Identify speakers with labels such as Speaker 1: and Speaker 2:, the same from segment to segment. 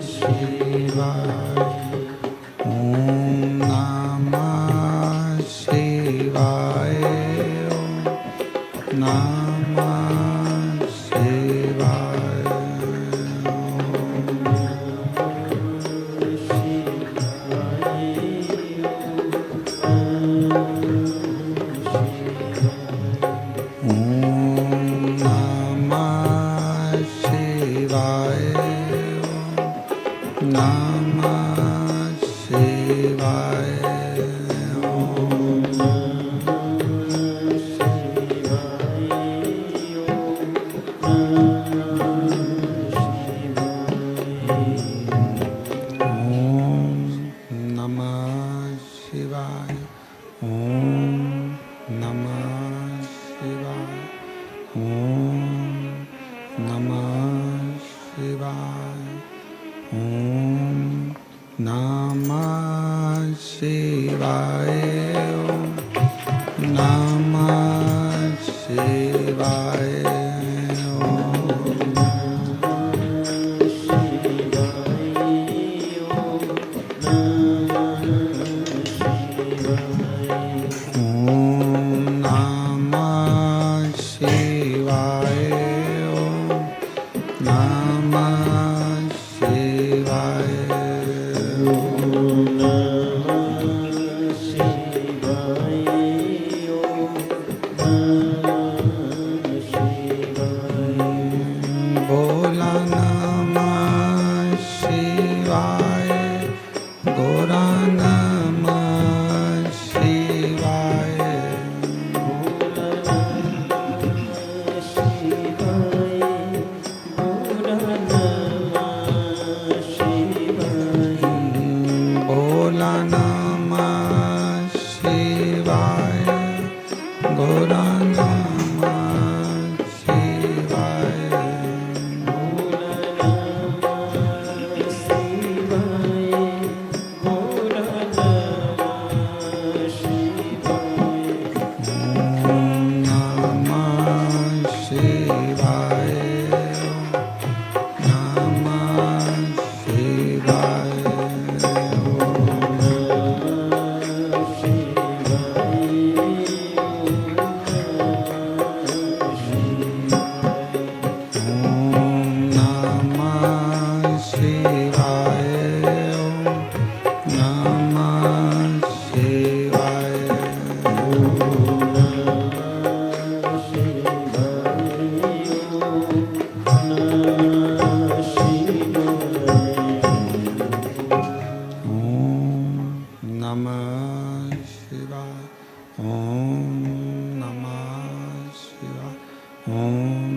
Speaker 1: शिवाय। ओम नमः शिवाय। ओम नमः शिवाय। ओम नमः शिवाय। नमः शिवाय। ओम नमः शिवाय। ओम नमः शिवाय। ओम नमः शिवाय। ओम नमः शिवाय। ओम नमः शिवाय। ओम नमः शिवाय। ओम नमः शिवाय। भोला नमः शिवाय। गोरा नमः शिवाय। भोला नमः शिवाय। गोरा नमः शिवाय। ओम नमः शिवाय। नमः शिवाय। ओम नमः शिवाय। ओम नमः शिवाय। ओम नमः शिवाय। ओम नमः शिवाय। ओम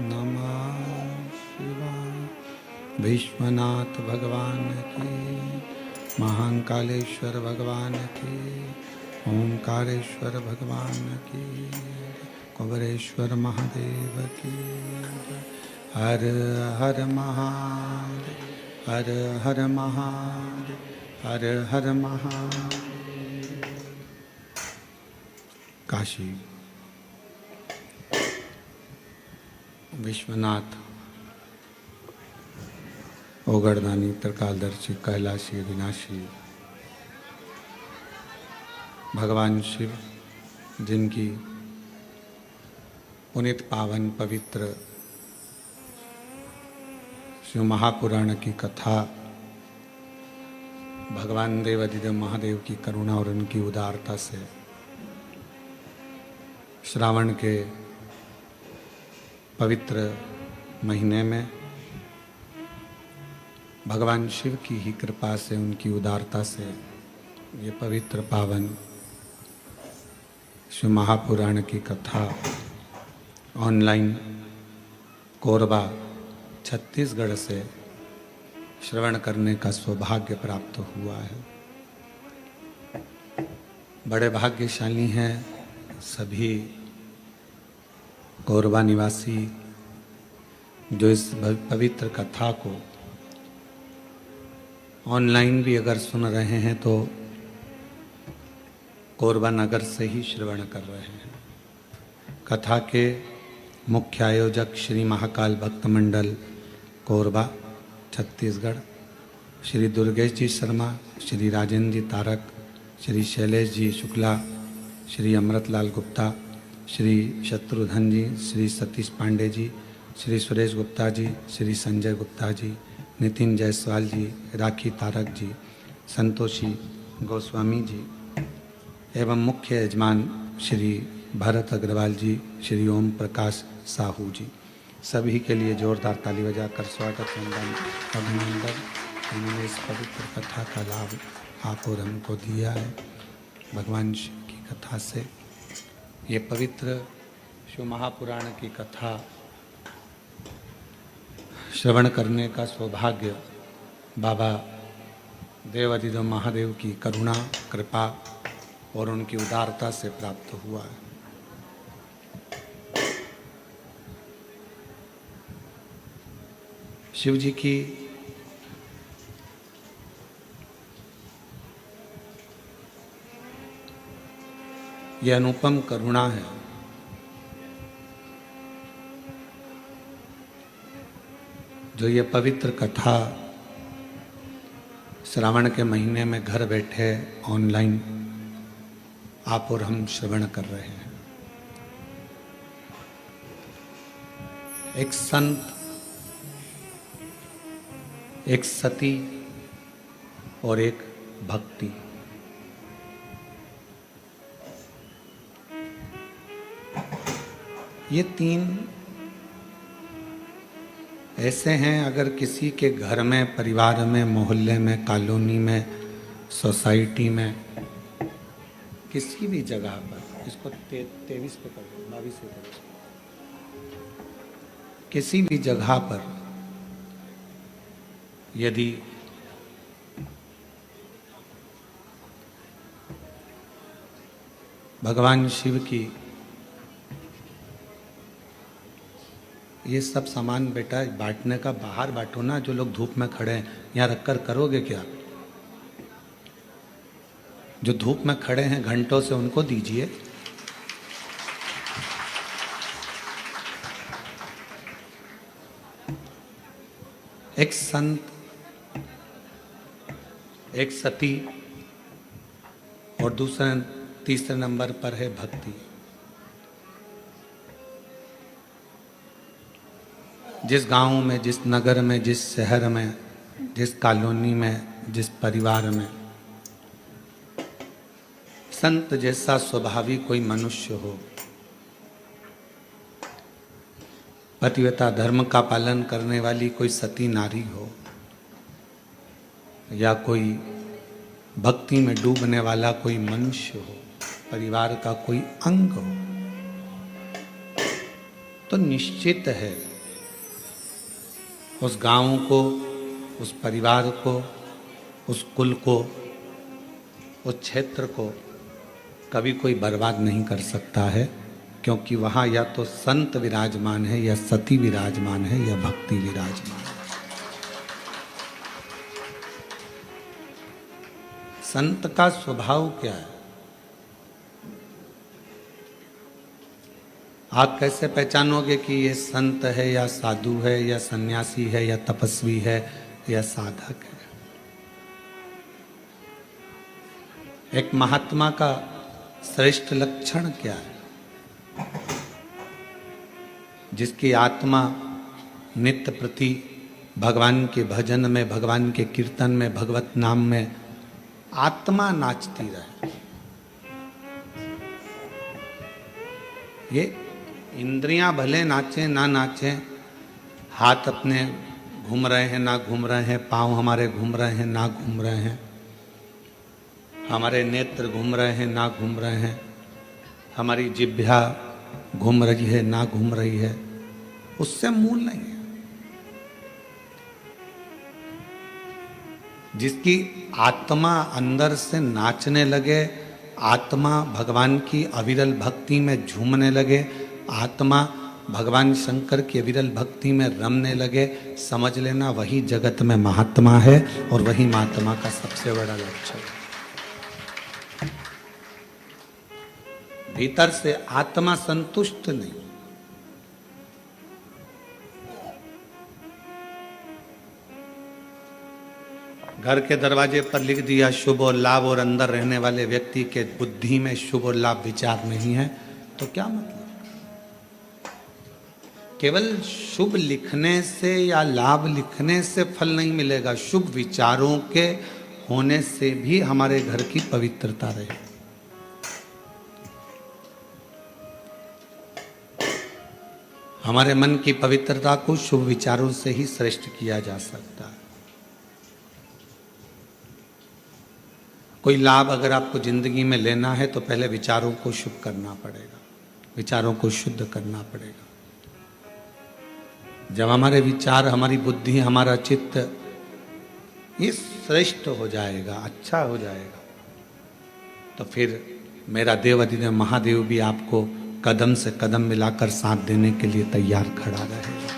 Speaker 1: नमः शिवाय। विश्वनाथ भगवान की, महाकालेश्वर भगवान की, ओंकारेश्वर भगवान की, कुबेरेश्वर महादेव की। हर हर महादेव। हर हर महादेव। हर हर महादेव। काशी विश्वनाथ ओगरदानी त्रिकालदर्शी कैलाशी विनाशी भगवान शिव, जिनकी पुनित पावन पवित्र शिव महापुराण की कथा भगवान देवाधिदेव महादेव की करुणा और उनकी उदारता से श्रावण के पवित्र महीने में भगवान शिव की ही कृपा से, उनकी उदारता से ये पवित्र पावन शिव महापुराण की कथा ऑनलाइन कोरबा छत्तीसगढ़ से श्रवण करने का सौभाग्य प्राप्त हुआ है। बड़े भाग्यशाली हैं सभी कोरबा निवासी जो इस पवित्र कथा को ऑनलाइन भी अगर सुन रहे हैं तो कोरबा नगर से ही श्रवण कर रहे हैं। कथा के मुख्य आयोजक श्री महाकाल भक्त मंडल कोरबा छत्तीसगढ़ श्री दुर्गेश जी शर्मा, श्री राजेंद्र जी तारक, श्री शैलेश जी शुक्ला, श्री अमृतलाल गुप्ता, श्री शत्रुघ्न जी, श्री सतीश पांडे जी, श्री सुरेश गुप्ता जी, श्री संजय गुप्ता जी, नितिन जायसवाल जी, राखी तारक जी, संतोषी गोस्वामी जी एवं मुख्य यजमान श्री भरत अग्रवाल जी, श्री ओम प्रकाश साहू जी, सभी के लिए जोरदार ताली बजाकर स्वागत वंदन अभिनंदन। इन्होंने इस पवित्र कथा का लाभ आप और हमको दिया है। भगवान शिव की कथा से ये पवित्र शिव महापुराण की कथा श्रवण करने का सौभाग्य बाबा देवाधिदेव महादेव की करुणा कृपा और उनकी उदारता से प्राप्त हुआ है। शिव जी की यह अनुपम करुणा है जो ये पवित्र कथा श्रावण के महीने में घर बैठे ऑनलाइन आप और हम श्रवण कर रहे हैं। एक संत, एक सती और एक भक्ति, ये तीन ऐसे हैं, अगर किसी के घर में, परिवार में, मोहल्ले में, कॉलोनी में, सोसाइटी में, किसी भी जगह पर, इसको 23 पे कर दो, 22 पे कर दो, किसी भी जगह पर यदि भगवान शिव की ये सब सामान बेटा बांटने का बाहर बांटो ना, जो लोग धूप में खड़े हैं यहाँ रखकर करोगे क्या? जो धूप में खड़े हैं घंटों से उनको दीजिए। एक संत, एक सती और तीसरे नंबर पर है भक्ति। जिस गांव में, जिस नगर में, जिस शहर में, जिस कॉलोनी में, जिस परिवार में संत जैसा स्वभावी कोई मनुष्य हो, पतिव्रता धर्म का पालन करने वाली कोई सती नारी हो, या कोई भक्ति में डूबने वाला कोई मनुष्य हो, परिवार का कोई अंग हो, तो निश्चित है उस गांव को, उस परिवार को, उस कुल को, उस क्षेत्र को कभी कोई बर्बाद नहीं कर सकता है, क्योंकि वहाँ या तो संत विराजमान है, या सती विराजमान है, या भक्ति विराजमान है। संत का स्वभाव क्या है? आप कैसे पहचानोगे कि ये संत है, या साधु है, या सन्यासी है, या तपस्वी है, या साधक है? एक महात्मा का श्रेष्ठ लक्षण क्या है? जिसकी आत्मा नित्य प्रति भगवान के भजन में, भगवान के कीर्तन में, भगवत नाम में आत्मा नाचती रहे। ये इंद्रियां भले नाचे ना नाचे, हाथ अपने घूम रहे हैं ना घूम रहे हैं, पांव हमारे घूम रहे हैं ना घूम रहे हैं, हमारे नेत्र घूम रहे हैं ना घूम रहे हैं, हमारी जिह्वा घूम रही है ना घूम रही है, उससे मूल नहीं है। जिसकी आत्मा अंदर से नाचने लगे, आत्मा भगवान की अविरल भक्ति में झूमने लगे, आत्मा भगवान शंकर की अविरल भक्ति में रमने लगे, समझ लेना वही जगत में महात्मा है, और वही महात्मा का सबसे बड़ा लक्षण है। भीतर से आत्मा संतुष्ट नहीं, घर के दरवाजे पर लिख दिया शुभ और लाभ, और अंदर रहने वाले व्यक्ति के बुद्धि में शुभ और लाभ विचार नहीं है, तो क्या मतलब? केवल शुभ लिखने से या लाभ लिखने से फल नहीं मिलेगा, शुभ विचारों के होने से भी हमारे घर की पवित्रता रहे। हमारे मन की पवित्रता को शुभ विचारों से ही श्रेष्ठ किया जा सकता है। कोई लाभ अगर आपको जिंदगी में लेना है तो पहले विचारों को शुभ करना पड़ेगा, विचारों को शुद्ध करना पड़ेगा। जब हमारे विचार, हमारी बुद्धि, हमारा चित्त ये श्रेष्ठ हो जाएगा, अच्छा हो जाएगा, तो फिर मेरा देव अधिदेव महादेव भी आपको कदम से कदम मिलाकर साथ देने के लिए तैयार खड़ा रहेगा।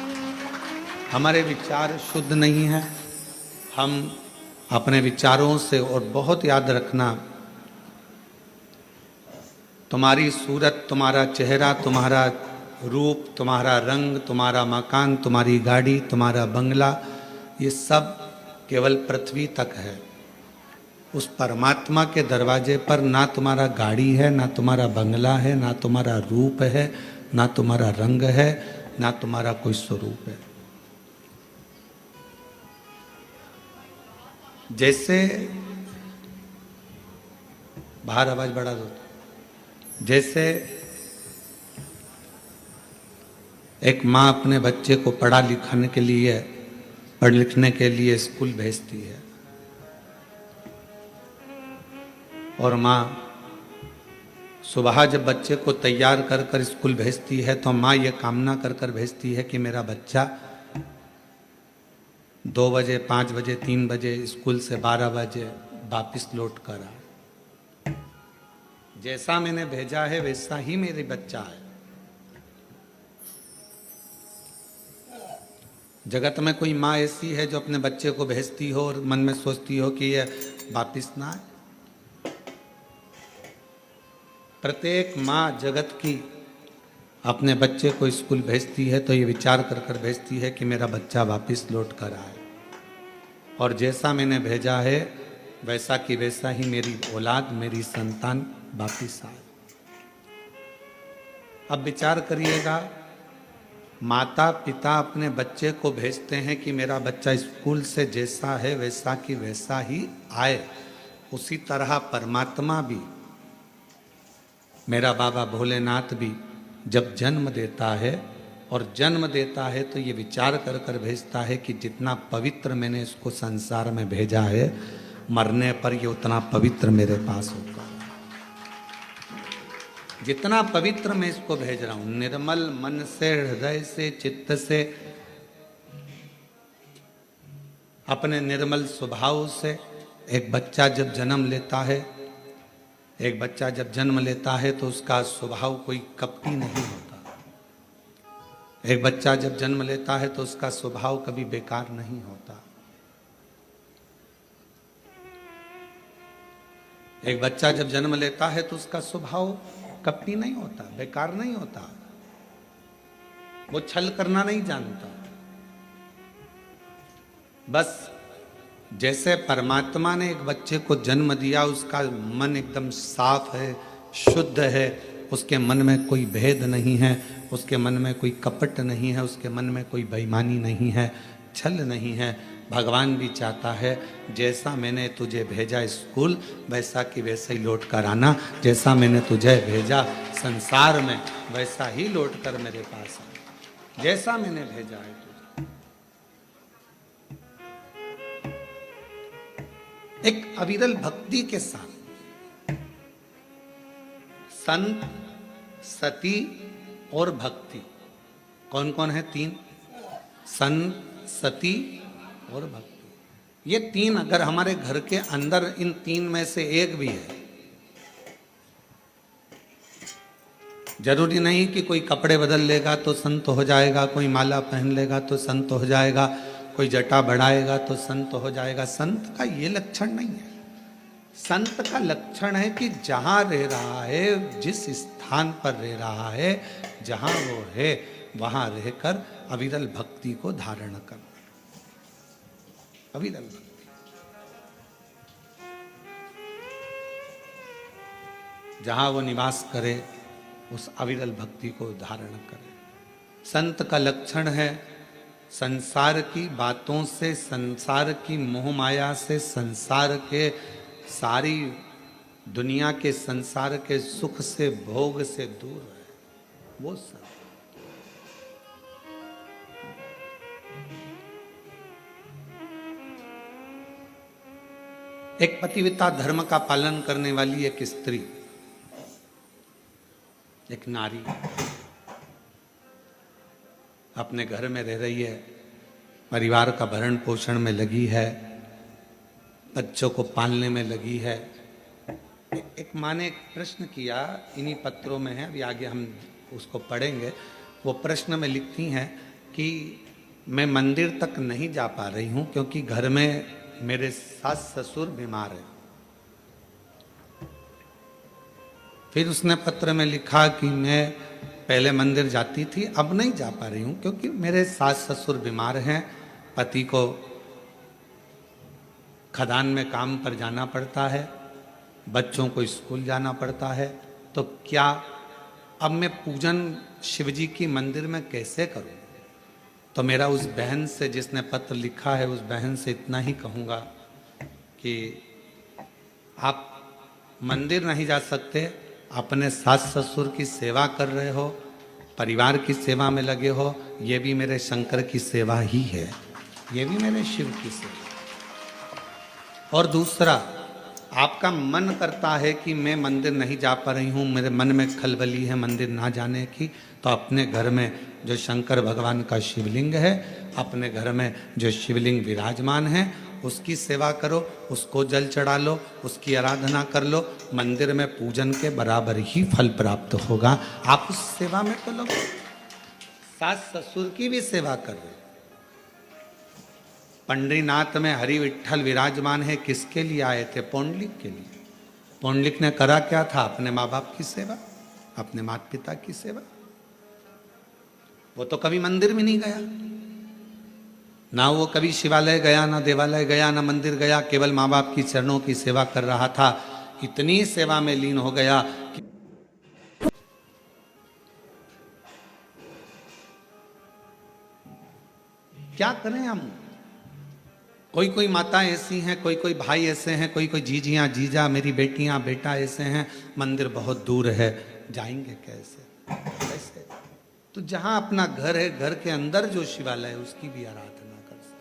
Speaker 1: हमारे विचार शुद्ध नहीं है, हम अपने विचारों से, और बहुत याद रखना, तुम्हारी सूरत, तुम्हारा चेहरा, तुम्हारा रूप, तुम्हारा रंग, तुम्हारा मकान, तुम्हारी गाड़ी, तुम्हारा बंगला, ये सब केवल पृथ्वी तक है। उस परमात्मा के दरवाजे पर ना तुम्हारा गाड़ी है, ना तुम्हारा बंगला है, ना तुम्हारा रूप है, ना तुम्हारा रंग है, ना तुम्हारा कोई स्वरूप है। जैसे बाहर आवाज बढ़ा दो, जैसे एक माँ अपने बच्चे को पढ़ लिखने के लिए स्कूल भेजती है, और माँ सुबह जब बच्चे को तैयार कर कर स्कूल भेजती है तो माँ ये कामना कर कर भेजती है कि मेरा बच्चा 2 बजे, 5 बजे, 3 बजे स्कूल से 12 बजे वापिस लौट कर आए। जैसा मैंने भेजा है वैसा ही मेरे बच्चा है। जगत में कोई माँ ऐसी है जो अपने बच्चे को भेजती हो और मन में सोचती हो कि ये वापिस ना आए? प्रत्येक माँ जगत की अपने बच्चे को स्कूल भेजती है तो ये विचार कर कर भेजती है कि मेरा बच्चा वापस लौट कर आए, और जैसा मैंने भेजा है वैसा कि वैसा ही मेरी औलाद, मेरी संतान वापस आए। अब विचार करिएगा, माता पिता अपने बच्चे को भेजते हैं कि मेरा बच्चा स्कूल से जैसा है वैसा कि वैसा ही आए, उसी तरह परमात्मा भी, मेरा बाबा भोलेनाथ भी जब जन्म देता है, और जन्म देता है तो ये विचार कर कर भेजता है कि जितना पवित्र मैंने इसको संसार में भेजा है, मरने पर ये उतना पवित्र मेरे पास होगा। जितना पवित्र मैं इसको भेज रहा हूं, निर्मल मन से, हृदय से, चित्त से, अपने निर्मल स्वभाव से। एक बच्चा जब जन्म लेता है तो उसका स्वभाव कोई कपटी नहीं होता। एक बच्चा जब जन्म लेता है तो उसका स्वभाव कभी बेकार नहीं होता। एक बच्चा जब जन्म लेता है तो उसका स्वभाव कपटी नहीं होता, बेकार नहीं होता, वो छल करना नहीं जानता। बस जैसे परमात्मा ने एक बच्चे को जन्म दिया, उसका मन एकदम साफ है, शुद्ध है, उसके मन में कोई भेद नहीं है, उसके मन में कोई कपट नहीं है, उसके मन में कोई बेईमानी नहीं है, छल नहीं है। भगवान भी चाहता है जैसा मैंने तुझे भेजा स्कूल वैसा कि वैसा ही लौट कर आना, जैसा मैंने तुझे भेजा संसार में वैसा ही लौट कर मेरे पास आना, जैसा मैंने भेजा है तुझे। एक अविरल भक्ति के साथ संत, सती और भक्ति, कौन कौन है? 3, संत, सती और भक्ति। ये 3 अगर हमारे घर के अंदर इन 3 में से एक भी है, जरूरी नहीं कि कोई कपड़े बदल लेगा तो संत हो जाएगा, कोई माला पहन लेगा तो संत हो जाएगा, कोई जटा बढ़ाएगा तो संत हो जाएगा। संत का ये लक्षण नहीं है। संत का लक्षण है कि जहां रह रहा है, जिस स्थान पर रह रहा है, जहां वो है वहां रहकर अविरल भक्ति को धारण करना, अविरल भक्ति। जहाँ वो निवास करे उस अविरल भक्ति को धारण करे। संत का लक्षण है संसार की बातों से, संसार की मोह माया से, संसार के सारी दुनिया के संसार के सुख से, भोग से दूर है वो सब। एक पतिव्रता धर्म का पालन करने वाली एक स्त्री, एक नारी अपने घर में रह रही है, परिवार का भरण पोषण में लगी है, बच्चों को पालने में लगी है। एक माँ ने एक प्रश्न किया, इन्हीं पत्रों में है, अभी आगे हम उसको पढ़ेंगे। वो प्रश्न में लिखती हैं कि मैं मंदिर तक नहीं जा पा रही हूँ क्योंकि घर में मेरे सास ससुर बीमार हैं। फिर उसने पत्र में लिखा कि मैं पहले मंदिर जाती थी, अब नहीं जा पा रही हूँ क्योंकि मेरे सास ससुर बीमार हैं, पति को खदान में काम पर जाना पड़ता है, बच्चों को स्कूल जाना पड़ता है, तो क्या अब मैं पूजन शिवजी की मंदिर में कैसे करूं? तो मेरा उस बहन से जिसने पत्र लिखा है, उस बहन से इतना ही कहूँगा कि आप मंदिर नहीं जा सकते, अपने सास ससुर की सेवा कर रहे हो, परिवार की सेवा में लगे हो, ये भी मेरे शंकर की सेवा ही है, ये भी मेरे शिव की सेवा। और दूसरा, आपका मन करता है कि मैं मंदिर नहीं जा पा रही हूँ, मेरे मन में खलबली है मंदिर ना जाने की, तो अपने घर में जो शंकर भगवान का शिवलिंग है, अपने घर में जो शिवलिंग विराजमान है, उसकी सेवा करो, उसको जल चढ़ा लो, उसकी आराधना कर लो, मंदिर में पूजन के बराबर ही फल प्राप्त होगा। आप उस सेवा में तो लोग सास ससुर की भी सेवा कर रहे। पंडरीनाथ में हरि विठ्ठल विराजमान है, किसके लिए आए थे? पौंडलिक के लिए। पौंडलिक ने करा क्या था? अपने माँ बाप की सेवा, अपने माता पिता की सेवा। वो तो कभी मंदिर में नहीं गया, ना वो कभी शिवालय गया, ना देवालय गया, ना मंदिर गया, केवल माँ बाप की चरणों की सेवा कर रहा था। इतनी सेवा में लीन हो गया कि क्या करें हम। कोई कोई माता ऐसी हैं, कोई कोई भाई ऐसे हैं, कोई कोई जीजियाँ जीजा, मेरी बेटियाँ बेटा ऐसे हैं, मंदिर बहुत दूर है, जाएंगे कैसे? कैसे? तो जहां अपना घर है, घर के अंदर जो शिवालय है उसकी भी आराधना कर सकते।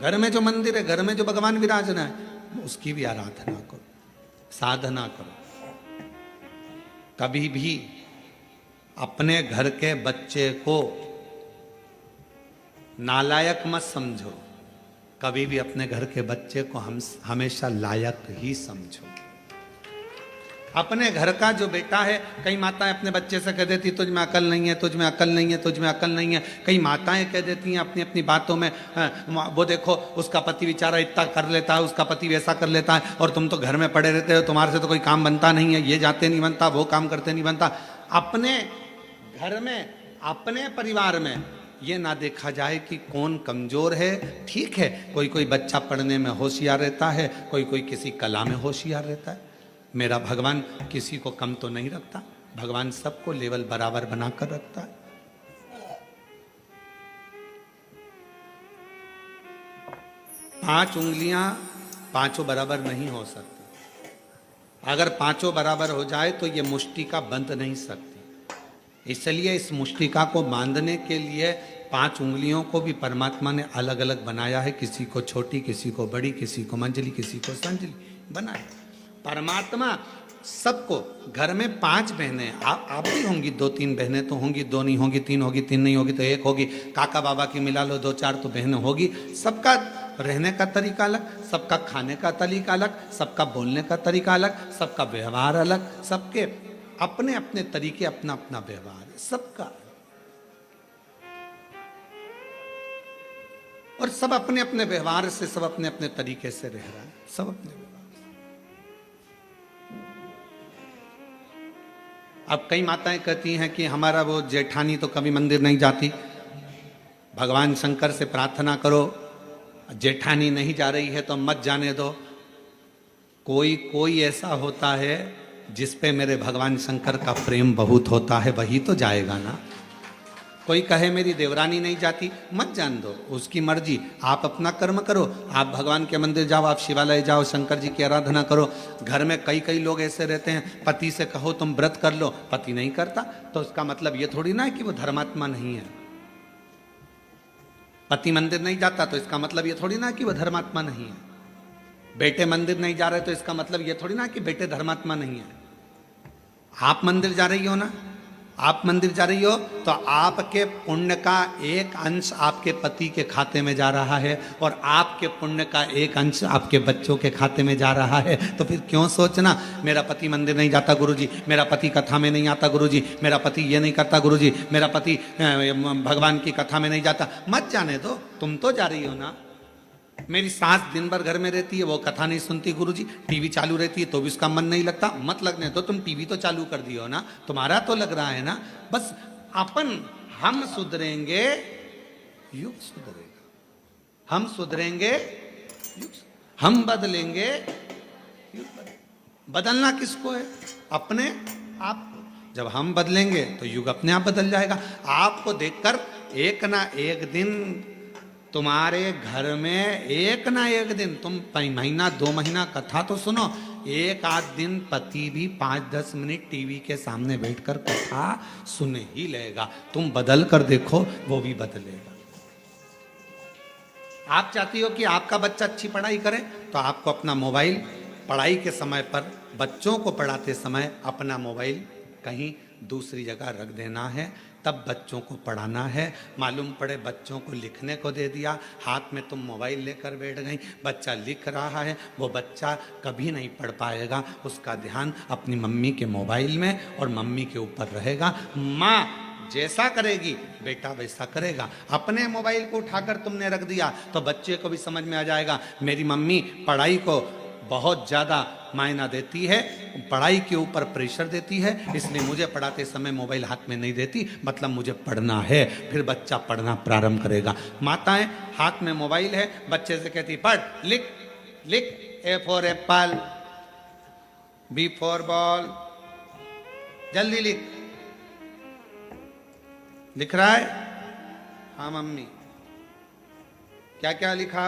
Speaker 1: घर में जो मंदिर है, घर में जो भगवान विराजना है, उसकी भी आराधना करो, साधना करो। कभी भी अपने घर के बच्चे को नालायक मत समझो, कभी भी अपने घर के बच्चे को हम हमेशा लायक ही समझो। अपने घर का जो बेटा है, कई माताएं अपने बच्चे से कह देती तुझ में अकल नहीं है, तुझ में अकल नहीं है, तुझ में अकल नहीं है। कई माताएं कह देती हैं अपनी अपनी बातों में, वो देखो उसका पति बेचारा इतना कर लेता है, उसका पति वैसा कर लेता है, और तुम तो घर में पड़े रहते हो, तुम्हारे से तो कोई काम बनता नहीं है, ये जाते नहीं बनता, वो काम करते नहीं बनता। अपने घर में, अपने परिवार में ये ना देखा जाए कि कौन कमजोर है। ठीक है, कोई कोई बच्चा पढ़ने में होशियार रहता है, कोई कोई किसी कला में होशियार रहता है। मेरा भगवान किसी को कम तो नहीं रखता, भगवान सबको लेवल बराबर बनाकर रखता है। पांच उंगलियां पांचों बराबर नहीं हो सकती। अगर पांचों बराबर हो जाए तो ये मुष्टिका बंध नहीं सकती। इसलिए इस मुष्टिका को बांधने के लिए पांच उंगलियों को भी परमात्मा ने अलग अलग बनाया है, किसी को छोटी, किसी को बड़ी, किसी को मंजली, किसी को संजली बनाया। परमात्मा सबको, घर में पांच बहनें, आप भी होंगी, दो तीन बहनें तो होंगी, दो नहीं होगी, तीन होगी, तीन नहीं होगी तो एक होगी, काका बाबा की मिला लो दो चार तो बहनें होगी। सबका रहने का तरीका अलग, सबका खाने का तरीका अलग, सबका बोलने का तरीका अलग, सबका व्यवहार अलग, सबके अपने अपने तरीके, अपना अपना व्यवहार है सबका, और सब अपने अपने व्यवहार से, सब अपने अपने तरीके से रह रहा है, सब अपने व्यवहार। अब कई माताएं कहती हैं कि हमारा वो जेठानी तो कभी मंदिर नहीं जाती, भगवान शंकर से प्रार्थना करो, जेठानी नहीं जा रही है तो मत जाने दो। कोई कोई ऐसा होता है जिस पे मेरे भगवान शंकर का प्रेम बहुत होता है, वही तो जाएगा ना। कोई कहे मेरी देवरानी नहीं जाती, मत जान दो, उसकी मर्जी। आप अपना कर्म करो, आप भगवान के मंदिर जाओ, आप शिवालय जाओ, शंकर जी की आराधना करो। घर में कई कई लोग ऐसे रहते हैं, पति से कहो तुम व्रत कर लो, पति नहीं करता, तो उसका मतलब ये थोड़ी ना है कि वो धर्मात्मा नहीं है। पति मंदिर नहीं जाता तो इसका मतलब ये थोड़ी ना कि वो धर्मात्मा नहीं है। बेटे मंदिर नहीं जा रहे तो इसका मतलब ये थोड़ी ना कि बेटे धर्मात्मा नहीं है। आप मंदिर जा रही हो ना, आप मंदिर जा रही हो तो आपके पुण्य का एक अंश आपके पति के खाते में जा रहा है और आपके पुण्य का एक अंश आपके बच्चों के खाते में जा रहा है। तो फिर क्यों सोचना मेरा पति मंदिर नहीं जाता गुरुजी, मेरा पति कथा में नहीं आता गुरुजी, मेरा पति ये नहीं करता गुरुजी, मेरा पति भगवान की कथा में नहीं जाता। मत जाने दो, तुम तो जा रही हो ना। मेरी सास दिन भर घर में रहती है, वो कथा नहीं सुनती गुरुजी, टीवी चालू रहती है तो भी उसका मन नहीं लगता। मत लगने दो, तुम टीवी तो चालू कर दियो ना, तुम्हारा तो लग रहा है ना। बस अपन हम सुधरेंगे युग सुधरेगा, हम सुधरेंगे हम बदलेंगे युग बदलेगा। बदलना किसको है? अपने आप को। जब हम बदलेंगे तो युग अपने आप बदल जाएगा। आपको देखकर एक ना एक दिन तुम्हारे घर में, एक ना एक दिन, तुम महीना 2 महीना कथा तो सुनो, एक आध दिन पति भी 5-10 मिनट टीवी के सामने बैठकर कथा सुन ही लेगा। तुम बदल कर देखो, वो भी बदलेगा। आप चाहती हो कि आपका बच्चा अच्छी पढ़ाई करे, तो आपको अपना मोबाइल पढ़ाई के समय पर, बच्चों को पढ़ाते समय अपना मोबाइल कहीं दूसरी जगह रख देना है, तब बच्चों को पढ़ाना है। मालूम पड़े बच्चों को लिखने को दे दिया, हाथ में तुम मोबाइल लेकर बैठ गई, बच्चा लिख रहा है, वो बच्चा कभी नहीं पढ़ पाएगा। उसका ध्यान अपनी मम्मी के मोबाइल में और मम्मी के ऊपर रहेगा। माँ जैसा करेगी बेटा वैसा करेगा। अपने मोबाइल को उठाकर तुमने रख दिया तो बच्चे को भी समझ में आ जाएगा मेरी मम्मी पढ़ाई को बहुत ज़्यादा मायना देती है, पढ़ाई के ऊपर प्रेशर देती है, इसलिए मुझे पढ़ाते समय मोबाइल हाथ में नहीं देती, मतलब मुझे पढ़ना है। फिर बच्चा पढ़ना प्रारंभ करेगा। माताएं हाथ में मोबाइल है, बच्चे से कहती पढ़, लिख लिख, A for apple, B for ball, जल्दी लिख। लिख रहा है? हाँ मम्मी। क्या क्या लिखा?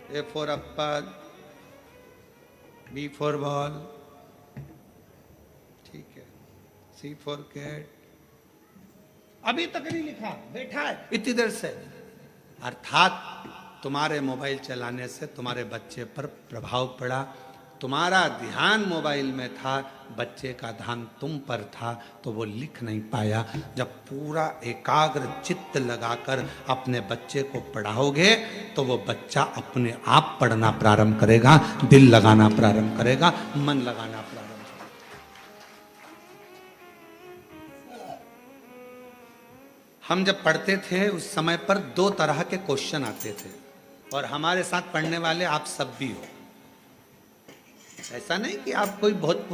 Speaker 1: A for apple, B for ball, ठीक है, C for cat, अभी तक नहीं लिखा, बैठा है इतनी देर से। अर्थात तुम्हारे मोबाइल चलाने से तुम्हारे बच्चे पर प्रभाव पड़ा, तुम्हारा ध्यान मोबाइल में था, बच्चे का ध्यान तुम पर था, तो वो लिख नहीं पाया। जब पूरा एकाग्र चित्त लगाकर अपने बच्चे को पढ़ाओगे तो वो बच्चा अपने आप पढ़ना प्रारंभ करेगा, दिल लगाना प्रारंभ करेगा, मन लगाना प्रारंभ करेगा। हम जब पढ़ते थे उस समय पर 2 तरह के क्वेश्चन आते थे, और हमारे साथ पढ़ने वाले आप सब भी हो। ऐसा नहीं कि आप कोई बहुत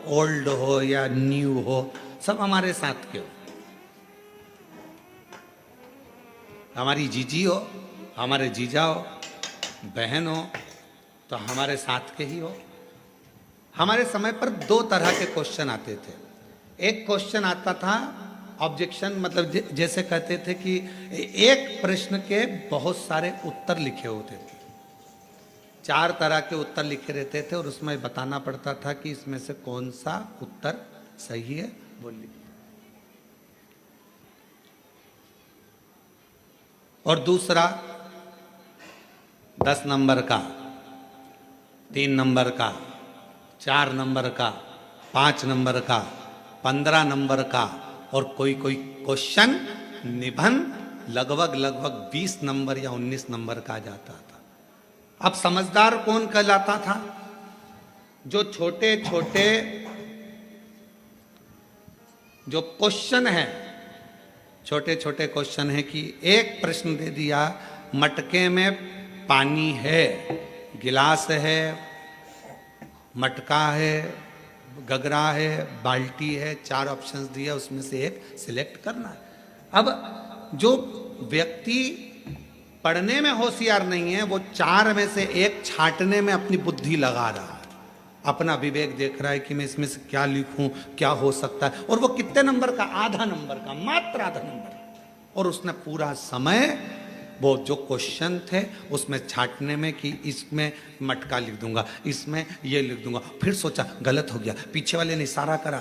Speaker 1: ओल्ड हो या न्यू हो, सब हमारे साथ के हो। हमारी जीजी हो, हमारे जीजा हो, बहन हो, तो हमारे साथ के ही हो। हमारे समय पर 2 तरह के क्वेश्चन आते थे। एक क्वेश्चन आता था ऑब्जेक्शन, मतलब जैसे कहते थे कि एक प्रश्न के बहुत सारे उत्तर लिखे होते थे, 4 तरह के उत्तर लिखे रहते थे, और उसमें बताना पड़ता था कि इसमें से कौन सा उत्तर सही है वो लिख। और दूसरा 10 नंबर का, 3 नंबर का, 4 नंबर का, 5 नंबर का, 15 नंबर का, और कोई कोई क्वेश्चन निबंध लगभग 20 नंबर या 19 नंबर का जाता था। अब समझदार कौन कहलाता था? जो छोटे छोटे जो क्वेश्चन है, छोटे छोटे क्वेश्चन है कि एक प्रश्न दे दिया, मटके में पानी है, गिलास है, मटका है, गगरा है, बाल्टी है, 4 ऑप्शंस दिया, उसमें से एक सिलेक्ट करना है। अब जो व्यक्ति पढ़ने में होशियार नहीं है, वो 4 में से एक छांटने में अपनी बुद्धि लगा रहा है, अपना विवेक देख रहा है कि मैं इसमें से क्या लिखूं, क्या हो सकता है। और वो कितने नंबर का? आधा नंबर का, मात्र आधा नंबर। और उसने पूरा समय वो जो क्वेश्चन थे उसमें छांटने में कि इसमें मटका लिख दूंगा, इसमें ये लिख दूंगा, फिर सोचा गलत हो गया, पीछे वाले ने इशारा करा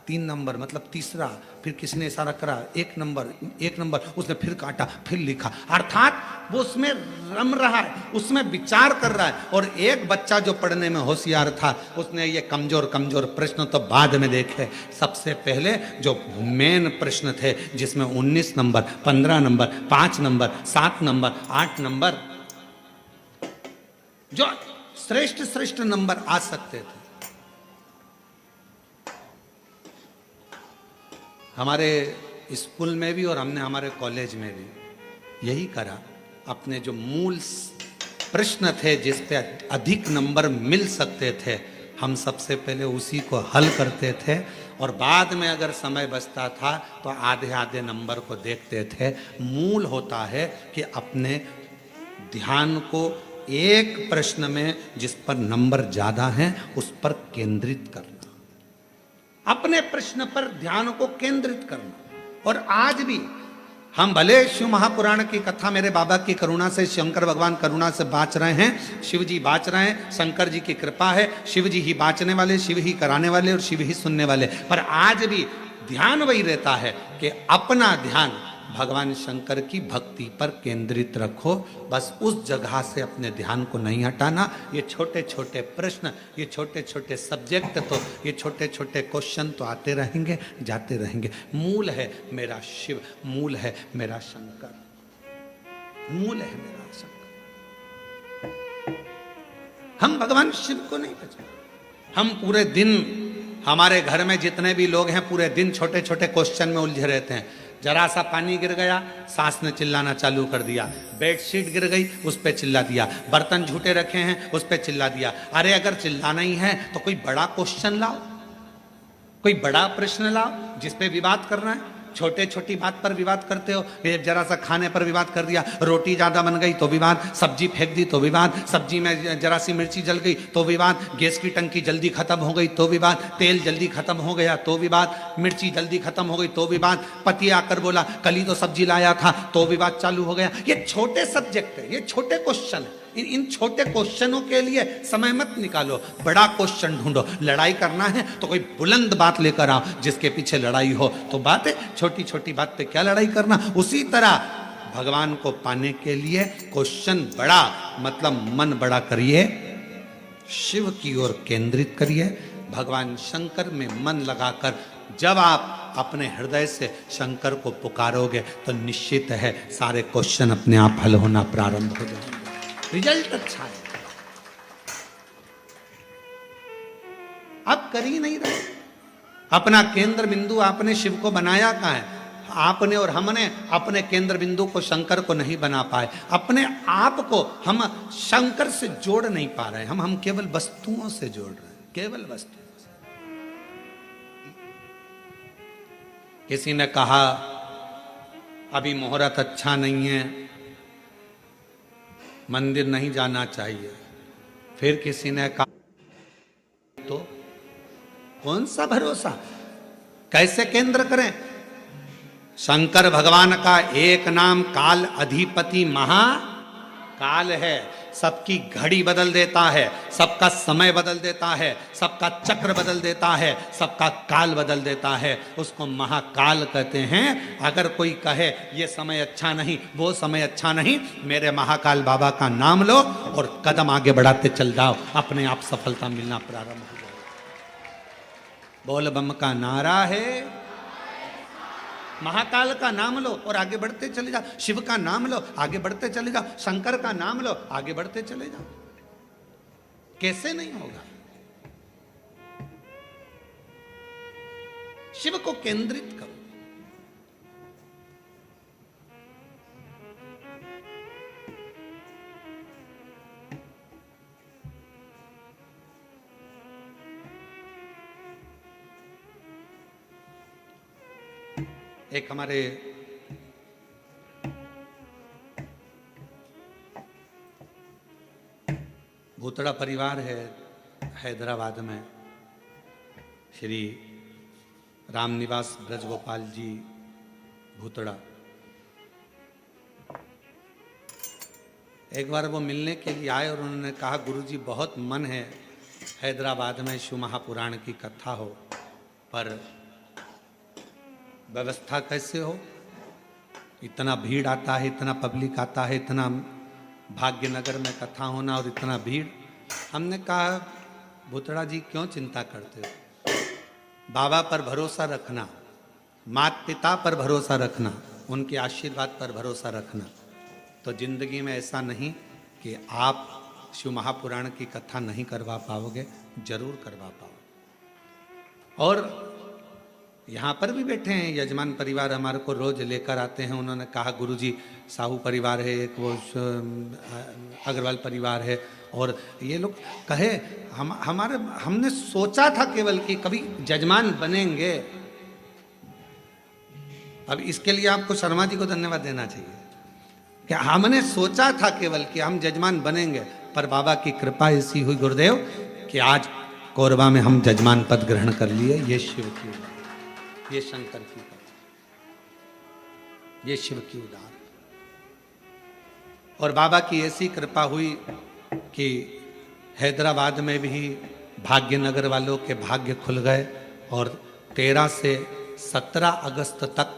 Speaker 1: 3 नंबर मतलब तीसरा, फिर किसी ने इशारा करा 1 नंबर, उसने फिर काटा, फिर लिखा। अर्थात वो उसमें रम रहा है, उसमें विचार कर रहा है। और एक बच्चा जो पढ़ने में होशियार था, उसने ये कमजोर कमजोर प्रश्न तो बाद में देखे, सबसे पहले जो मेन प्रश्न थे जिसमें 19 number, 15 number, 5 number, 7 number, 8 number, जो श्रेष्ठ श्रेष्ठ नंबर आ सकते थे, हमारे स्कूल में भी और हमने हमारे कॉलेज में भी यही करा। अपने जो मूल प्रश्न थे जिस पे अधिक नंबर मिल सकते थे, हम सबसे पहले उसी को हल करते थे, और बाद में अगर समय बचता था तो आधे आधे नंबर को देखते थे। मूल होता है कि अपने ध्यान को एक प्रश्न में जिस पर नंबर ज्यादा हैं उस पर केंद्रित करना, अपने प्रश्न पर ध्यान को केंद्रित करना। और आज भी हम भले शिव महापुराण की कथा मेरे बाबा की करुणा से, शंकर भगवान करुणा से बाँच रहे हैं, शिव जी बाँच रहे हैं, शंकर जी की कृपा है, शिव जी ही बाँचने वाले, शिव ही कराने वाले और शिव ही सुनने वाले। पर आज भी ध्यान वही रहता है कि अपना ध्यान भगवान शंकर की भक्ति पर केंद्रित रखो, बस उस जगह से अपने ध्यान को नहीं हटाना। ये छोटे छोटे प्रश्न, ये छोटे छोटे सब्जेक्ट, तो ये छोटे छोटे क्वेश्चन तो आते रहेंगे, जाते रहेंगे। मूल है मेरा शिव, मूल है मेरा शंकर, मूल है मेरा शंकर। हम भगवान शिव को नहीं पहचानते। हम पूरे दिन, हमारे घर में जितने भी लोग हैं पूरे दिन छोटे छोटे क्वेश्चन में उलझे रहते हैं। जरा सा पानी गिर गया, सास ने चिल्लाना चालू कर दिया, बेडशीट गिर गई, उस पे चिल्ला दिया, बर्तन झूठे रखे हैं, उस पे चिल्ला दिया। अरे अगर चिल्लाना ही है तो कोई बड़ा क्वेश्चन लाओ, कोई बड़ा प्रश्न लाओ जिस पे विवाद करना है। छोटे छोटी बात पर विवाद करते हो। जरा सा खाने पर विवाद कर दिया, रोटी ज्यादा बन गई तो विवाद, सब्जी फेंक दी तो विवाद, सब्जी में जरा सी मिर्ची जल गई तो विवाद, गैस की टंकी जल्दी खत्म हो गई तो विवाद, तेल जल्दी खत्म हो गया तो विवाद, मिर्ची जल्दी खत्म हो गई तो विवाद, पति आकर बोला कल ही तो सब्जी लाया था तो विवाद चालू हो गया। ये छोटे सब्जेक्ट है, ये छोटे क्वेश्चन है। इन छोटे क्वेश्चनों के लिए समय मत निकालो, बड़ा क्वेश्चन ढूंढो। लड़ाई करना है तो कोई बुलंद बात लेकर आओ जिसके पीछे लड़ाई हो। तो बात है, छोटी छोटी बात पे क्या लड़ाई करना। उसी तरह भगवान को पाने के लिए क्वेश्चन बड़ा, मतलब मन बड़ा करिए, शिव की ओर केंद्रित करिए। भगवान शंकर में मन लगाकर जब आप अपने हृदय से शंकर को पुकारोगे तो निश्चित है सारे क्वेश्चन अपने आप हल होना प्रारंभ हो जाएंगे, रिजल्ट अच्छा है। आप कर ही नहीं रहे। अपना केंद्र बिंदु आपने शिव को बनाया कहाँ है? आपने और हमने अपने केंद्र बिंदु को शंकर को नहीं बना पाए। अपने आप को हम शंकर से जोड़ नहीं पा रहे। हम केवल वस्तुओं से जोड़ रहे हैं, केवल वस्तुओं से। किसी ने कहा अभी मुहूर्त अच्छा नहीं है, मंदिर नहीं जाना चाहिए। फिर किसी ने कहा तो कौन सा भरोसा, कैसे केंद्र करें? शंकर भगवान का एक नाम काल अधिपति महाकाल है। सबकी घड़ी बदल देता है, सबका समय बदल देता है, सबका चक्र बदल देता है, सबका काल बदल देता है। उसको महाकाल कहते हैं। अगर कोई कहे ये समय अच्छा नहीं, वो समय अच्छा नहीं, मेरे महाकाल बाबा का नाम लो और कदम आगे बढ़ाते चल जाओ, अपने आप सफलता मिलना प्रारंभ हो जाएगी। बोल बम का नारा है, महाकाल का नाम लो और आगे बढ़ते चले जाओ, शिव का नाम लो आगे बढ़ते चले जाओ, शंकर का नाम लो आगे बढ़ते चले जाओ। कैसे नहीं होगा? शिव को केंद्रित करो। एक हमारे भूतड़ा परिवार है हैदराबाद में, श्री रामनिवास ब्रजगोपाल जी भूतड़ा। एक बार वो मिलने के लिए आए और उन्होंने कहा, गुरुजी बहुत मन है हैदराबाद में शिव महापुराण की कथा हो, पर व्यवस्था कैसे हो, इतना भीड़ आता है, इतना पब्लिक आता है, इतना भाग्यनगर में कथा होना और इतना भीड़। हमने कहा, भूतड़ा जी क्यों चिंता करते हो, बाबा पर भरोसा रखना, माता पिता पर भरोसा रखना, उनके आशीर्वाद पर भरोसा रखना, तो जिंदगी में ऐसा नहीं कि आप शिव महापुराण की कथा नहीं करवा पाओगे, जरूर करवा पाओगे। और यहाँ पर भी बैठे हैं यजमान परिवार, हमारे को रोज लेकर आते हैं। उन्होंने कहा, गुरुजी साहू परिवार है, एक वो अग्रवाल परिवार है, और ये लोग कहे हमने सोचा था केवल कि कभी जजमान बनेंगे। अब इसके लिए आपको शर्मा जी को धन्यवाद देना चाहिए कि हमने सोचा था केवल कि हम जजमान बनेंगे, पर बाबा की कृपा ऐसी हुई गुरुदेव कि आज कोरबा में हम जजमान पद ग्रहण कर लिए। ये शिव की उदार, ये शंकर की कृपा, ये शिव की उदार। और बाबा की ऐसी कृपा हुई कि हैदराबाद में भी भाग्यनगर वालों के भाग्य खुल गए, और 13 से 17 अगस्त तक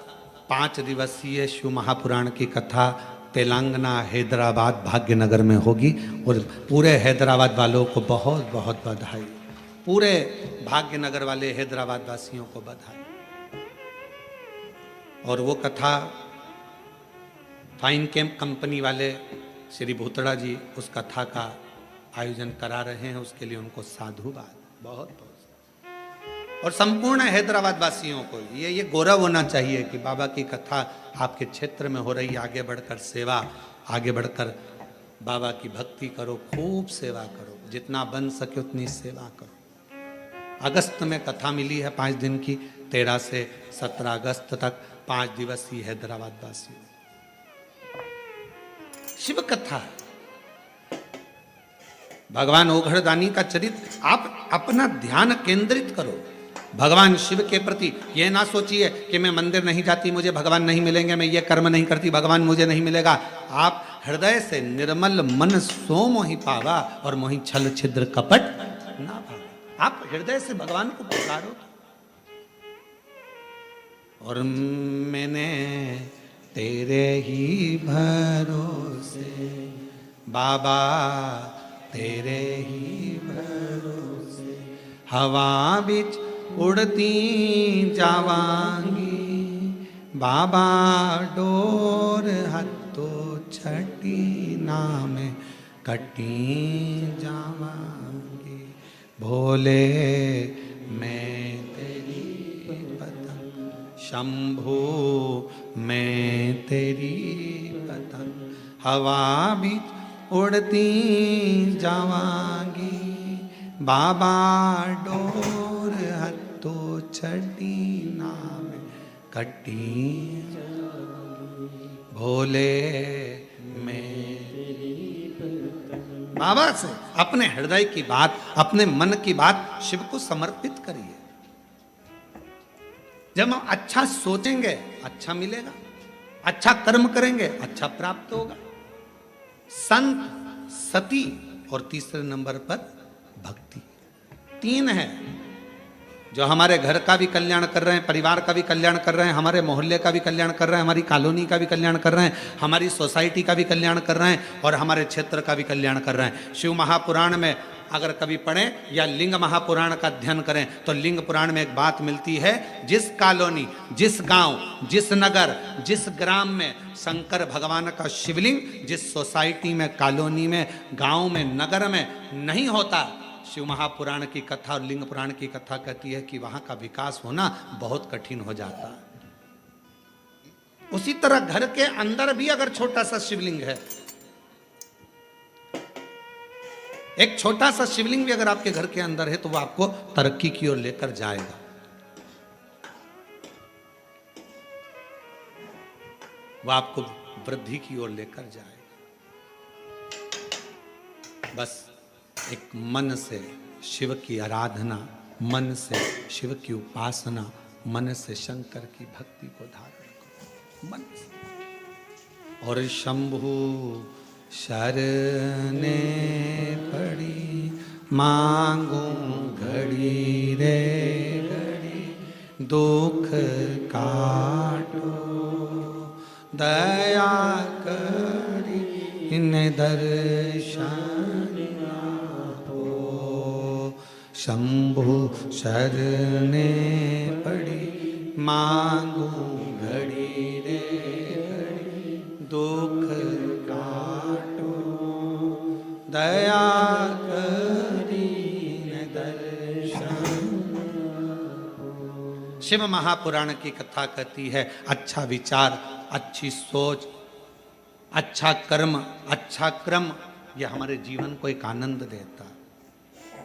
Speaker 1: 5 दिवसीय शिव महापुराण की कथा तेलंगाना हैदराबाद भाग्यनगर में होगी। और पूरे हैदराबाद वालों को बहुत बहुत बधाई, पूरे भाग्यनगर वाले हैदराबाद वासियों को बधाई। और वो कथा फाइन कैंप कंपनी वाले श्री भूतड़ा जी उस कथा का आयोजन करा रहे हैं, उसके लिए उनको साधुवाद बहुत बहुत। और संपूर्ण हैदराबाद वासियों को ये गौरव होना चाहिए कि बाबा की कथा आपके क्षेत्र में हो रही है। आगे बढ़कर सेवा, आगे बढ़कर बाबा की भक्ति करो, खूब सेवा करो, जितना बन सके उतनी सेवा करो। अगस्त में कथा मिली है 5 दिन की, 13 से 17 अगस्त तक 5 दिवसीय हैदराबाद वासियों शिव कथा। भगवान ओघड़दानी का चरित्र, आप अपना ध्यान केंद्रित करो भगवान शिव के प्रति। ये ना सोचिए कि मैं मंदिर नहीं जाती, मुझे भगवान नहीं मिलेंगे, मैं ये कर्म नहीं करती, भगवान मुझे नहीं मिलेगा। आप हृदय से निर्मल मन सो मोहि पावा, और मोहि छल छिद्र कपट ना भावा। आप हृदय से भगवान को पुकारो। और मैंने तेरे ही भरोसे बाबा, तेरे ही भरोसे हवा बिच उड़ती जावांगी, बाबा डोर हत्तो छठी नाम कटी जावांगी। भोले मैं तेरी पतंग, शंभू मैं तेरी पतंग, हवा बीच उड़ती जावांगी, बाबा डोर हत्तो छठी नाम कटी। भोले मैं बाबा से अपने हृदय की बात, अपने मन की बात शिव को समर्पित करिए। जब हम अच्छा सोचेंगे अच्छा मिलेगा, अच्छा कर्म करेंगे अच्छा प्राप्त होगा। संत, सती, और तीसरे नंबर पर भक्ति। 3 है जो हमारे घर का भी कल्याण कर रहे हैं, परिवार का भी कल्याण कर रहे हैं, हमारे मोहल्ले का भी कल्याण कर रहे हैं, हमारी कॉलोनी का भी कल्याण कर रहे हैं, हमारी सोसाइटी का भी कल्याण कर रहे हैं, और हमारे क्षेत्र का भी कल्याण कर रहे हैं। शिव महापुराण में अगर कभी पढ़ें या लिंग महापुराण का अध्ययन करें तो लिंग पुराण में एक बात मिलती है, जिस कॉलोनी, जिस गांव, जिस नगर, जिस ग्राम में शंकर भगवान का शिवलिंग, जिस सोसाइटी में, कॉलोनी में, गांव में, नगर में नहीं होता, शिव महापुराण की कथा और लिंग पुराण की कथा कहती है कि वहां का विकास होना बहुत कठिन हो जाता है। उसी तरह घर के अंदर भी अगर छोटा सा शिवलिंग है, एक छोटा सा शिवलिंग भी अगर आपके घर के अंदर है, तो वो आपको तरक्की की ओर लेकर जाएगा। वो आपको वृद्धि की ओर लेकर जाएगा। बस एक मन से शिव की आराधना, मन से शिव की उपासना, मन से शंकर की भक्ति को धारण करो, मन से। और शंभु शरणे पड़ी मांगू घड़ी रे घड़ी, दुख काटो दया करी इन दर्शन आपो। शंभु शरणे पड़ी मांगू घड़ी रे घड़ी, दुख काटो दया करी न दर्शन। शिव महापुराण की कथा कहती है, अच्छा विचार, अच्छी सोच, अच्छा कर्म, अच्छा क्रम, यह हमारे जीवन को एक आनंद देता।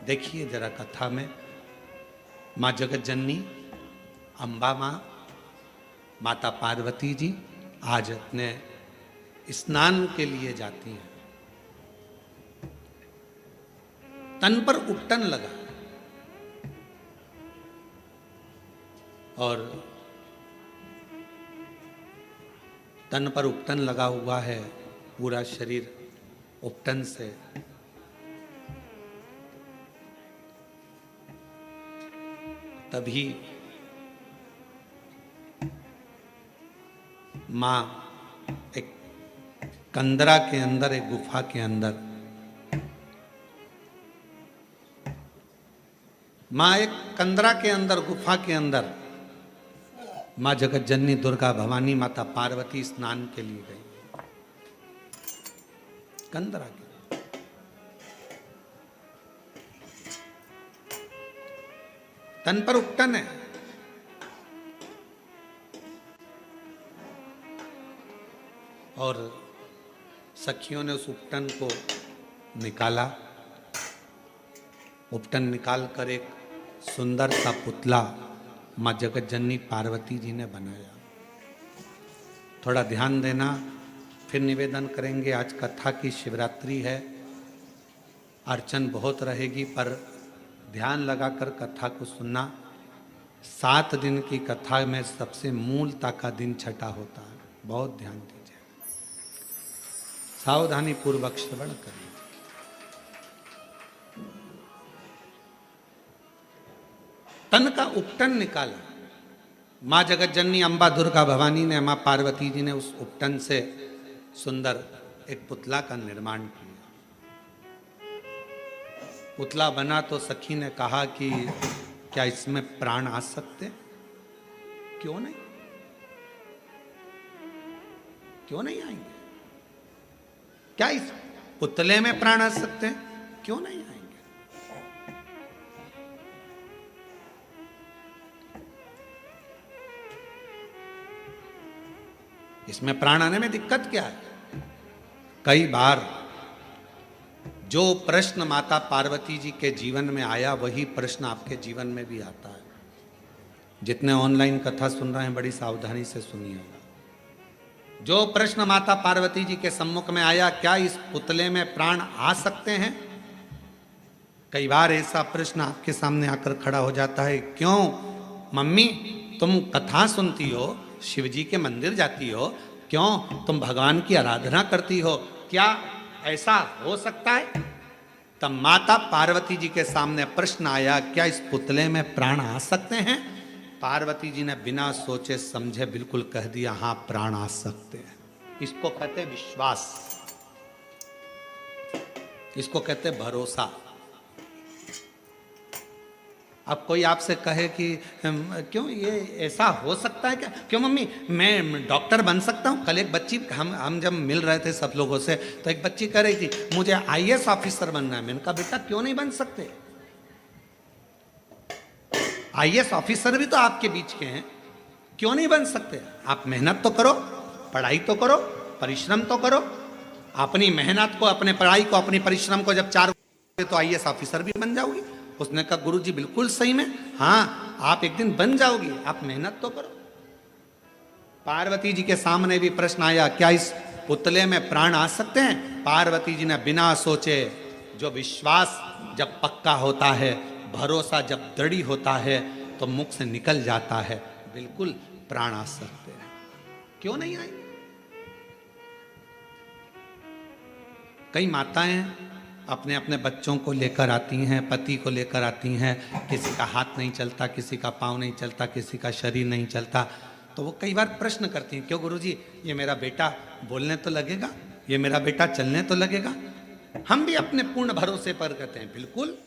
Speaker 1: देखिए जरा कथा में माँ जगत जननी अम्बा माँ, माता पार्वती जी आज अपने स्नान के लिए जाती हैं। तन पर उपटन लगा और तन पर उपटन लगा हुआ है, पूरा शरीर उपटन से तभी माँ एक कंदरा के अंदर, एक गुफा के अंदर, माँ एक कंदरा के अंदर, गुफा के अंदर माँ जगत जननी दुर्गा भवानी माता पार्वती स्नान के लिए गई कंदरा के। तन पर उपटन है और सखियों ने उस उपटन को निकाला। उपटन निकालकर एक सुंदर सा पुतला माँ जगत जननी पार्वती जी ने बनाया। थोड़ा ध्यान देना, फिर निवेदन करेंगे। आज कथा की शिवरात्रि है, अर्चन बहुत रहेगी, पर ध्यान लगाकर कथा को सुनना। 7 दिन की कथा में सबसे मूलता का दिन छठा होता है, बहुत ध्यान दीजिए, सावधानी पूर्वक श्रवण करिए। तन का उपटन निकाला। माँ जगत जननी अम्बा दुर्गा भवानी ने, माँ पार्वती जी ने उस उपटन से सुंदर एक पुतला का निर्माण किया। पुतला बना तो सखी ने कहा कि क्या इसमें प्राण आ सकते? क्यों नहीं, क्यों नहीं आएंगे? क्या इस पुतले में प्राण आ सकते हैं? क्यों नहीं आएंगे? इसमें प्राण आने में दिक्कत क्या है? कई बार जो प्रश्न माता पार्वती जी के जीवन में आया, वही प्रश्न आपके जीवन में भी आता है। जितने ऑनलाइन कथा सुन रहे हैं, बड़ी सावधानी से सुनिएगा। जो प्रश्न माता पार्वती जी के सम्मुख में आया, क्या इस पुतले में प्राण आ सकते हैं? कई बार ऐसा प्रश्न आपके सामने आकर खड़ा हो जाता है। क्यों मम्मी, तुम कथा सुनती हो, शिव जी के मंदिर जाती हो, क्यों तुम भगवान की आराधना करती हो, क्या ऐसा हो सकता है? तब माता पार्वती जी के सामने प्रश्न आया, क्या इस पुतले में प्राण आ सकते हैं? पार्वती जी ने बिना सोचे समझे बिल्कुल कह दिया, हाँ प्राण आ सकते हैं। इसको कहते विश्वास, इसको कहते भरोसा। अब कोई आपसे कहे कि क्यों ये ऐसा हो सकता है क्या? क्यों मम्मी, मैं डॉक्टर बन सकता हूँ? कल एक बच्ची, हम जब मिल रहे थे सब लोगों से, तो एक बच्ची कह रही थी मुझे आईएएस ऑफिसर बनना है। मैंने कहा बेटा क्यों नहीं बन सकते? आईएएस ऑफिसर भी तो आपके बीच के हैं, क्यों नहीं बन सकते? आप मेहनत तो करो, पढ़ाई तो करो, परिश्रम तो करो। अपनी मेहनत को, अपने पढ़ाई को, अपनी परिश्रम को जब 4 तो आईएएस ऑफिसर भी बन जाओगी। उसने कहा गुरुजी बिल्कुल सही में, हाँ आप एक दिन बन जाओगी, आप मेहनत तो करो। पार्वती जी के सामने भी प्रश्न आया, क्या इस पुतले में प्राण आ सकते हैं? पार्वती जी ने बिना सोचे जो विश्वास जब पक्का होता है, भरोसा जब दृढ़ होता है, तो मुख से निकल जाता है, बिल्कुल प्राण आ सकते हैं। क्यों नहीं आए? कई माताएं अपने अपने बच्चों को लेकर आती हैं, पति को लेकर आती हैं, किसी का हाथ नहीं चलता, किसी का पाँव नहीं चलता, किसी का शरीर नहीं चलता, तो वो कई बार प्रश्न करती हैं, क्यों गुरुजी, ये मेरा बेटा बोलने तो लगेगा, ये मेरा बेटा चलने तो लगेगा? हम भी अपने पूर्ण भरोसे पर कहते हैं बिल्कुल